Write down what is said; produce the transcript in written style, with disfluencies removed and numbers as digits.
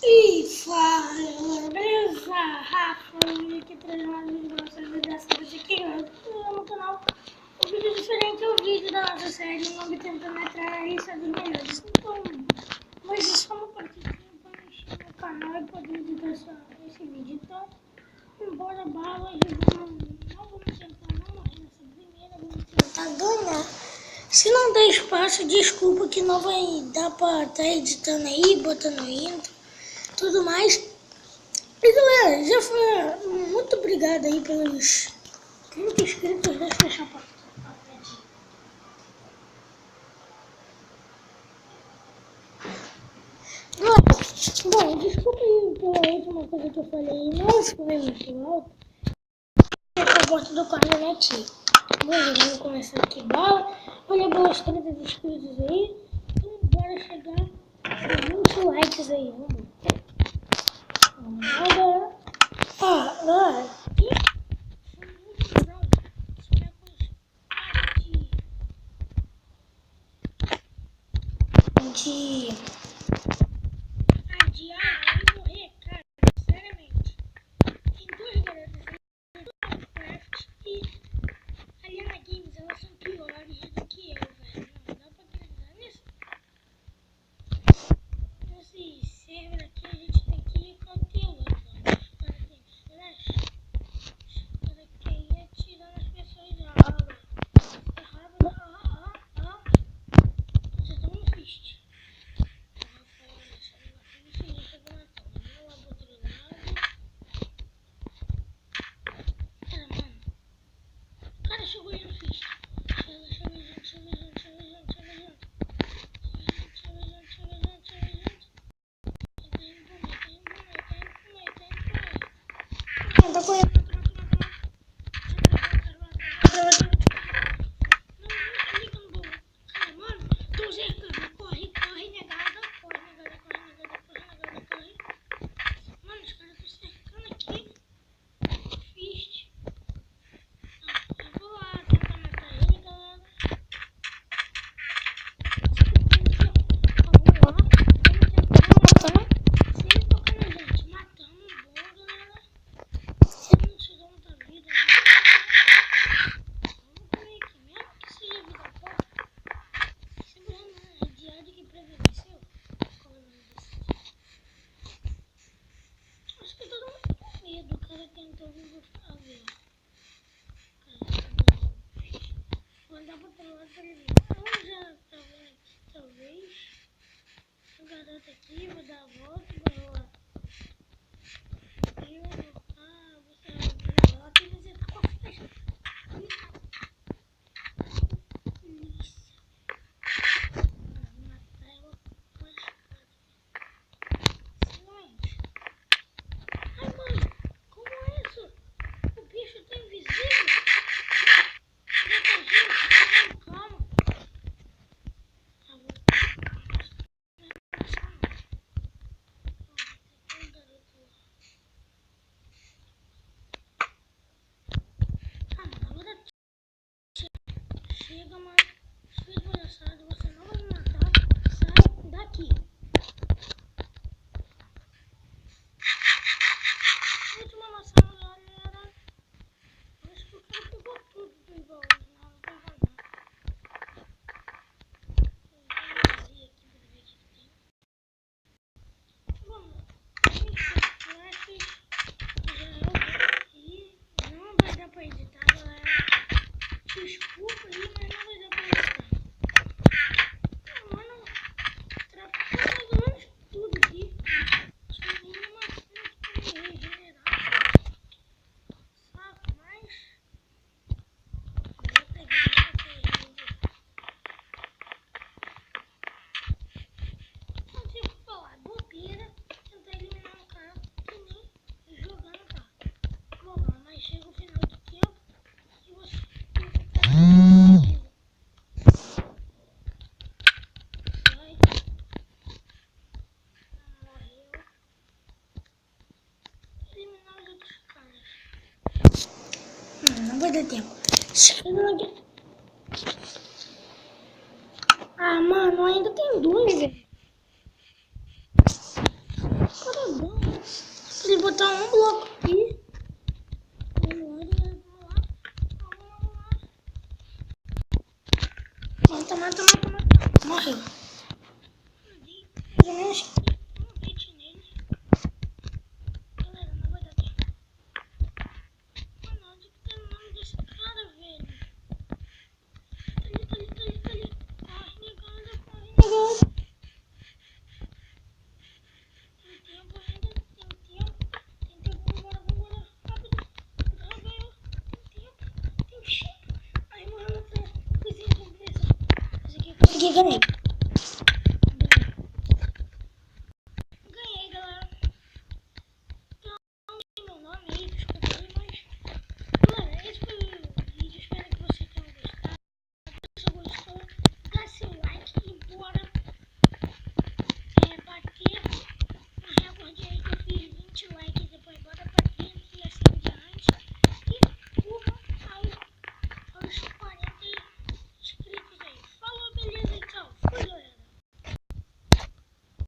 E fala, galera, beleza? Rafa, eu aqui trazendo mais um vídeo pra vocês. Dessa vez aqui no canal. Um vídeo diferente é o vídeo da nossa série O Nome Tentando Entrar na Lista dos Melhores. Então, mas isso é uma partidinha pra mexer no canal e poder editar esse vídeo. Então, embora bala e não vamos tentar não morrer nessa primeira, vamos tentar ganhar. Se não der espaço, desculpa que não vai dar pra estar editando aí, botando intro, tudo mais. E galera, já foi muito obrigado aí pelos 30 inscritos. Deixa eu fechar pra frente. Bom, desculpa aí pela última coisa que eu falei, não foi muito alto. Eu gosto do quarto da minha tia. Bom, vamos começar aqui bala. Olha pelos 30 inscritos aí. Então bora chegar a 20 likes aí, vamos. Galera. Galera. De adiar e morrer, cara, sinceramente. Tem duas garotas aí, Minecraft e a Liana Games, elas são piores do que eu, velho. Não dá pra acreditar nisso. Nesse server aqui a gente tem que ir cauteloso. Os caras têm flash. Os caras querem atirar nas pessoas da aula. É rápido, vocês estão no fist. Cara, chegou aí no fist. Chega gente, chega gente. Tá correndo. Acho que todo mundo com medo, o cara tentou fazer. Vou andar pra outro lado pra ele ver. Eu já talvez. A garota aqui, vou dar a volta, vou lá. Você vai ver. Ela tem que dizer, tá com a flecha. Isso. Vou matar ela com a espada. Silêncio. Ai, mãe, como é isso? O bicho tá invisível. Calma. Chega, mano. Fez palhaçada, você não vai me matar. Sai daqui. Última maçã, galera. Acho que o cara pegou tudo do baú. Não pegou nada. Eu vou abrir aqui pra ver o que tem. Bom, tem flashes. Já eu vou. E não vai dar pra editar, galera. Desculpa aí, mas não vai dar pra editar. Mano, trapou mais ou menos tudo aqui. Só tem uma fonte pra me regenerar. Sabe, mas eu vou pegar não tem o que falar. Bobeira tentar eliminar um cara que nem jogando tá. Bom, mas chega o final do tempo e você não vai dar tempo. Ah, mano, ainda tem dois, velho. Cadê botar um bloco aqui. Mata. Morreu. Mais ou menos um hit nele. Galera, não vai dar tempo. Mano, onde que tá o nome desse cara, velho? Tá ali. Corre, negada. Tem tempo ainda. Tem tempo. Vambora. Rápido. Tem tempo. Ai, morreu na frente. Coisinha de empresa. Esse aqui ganhei.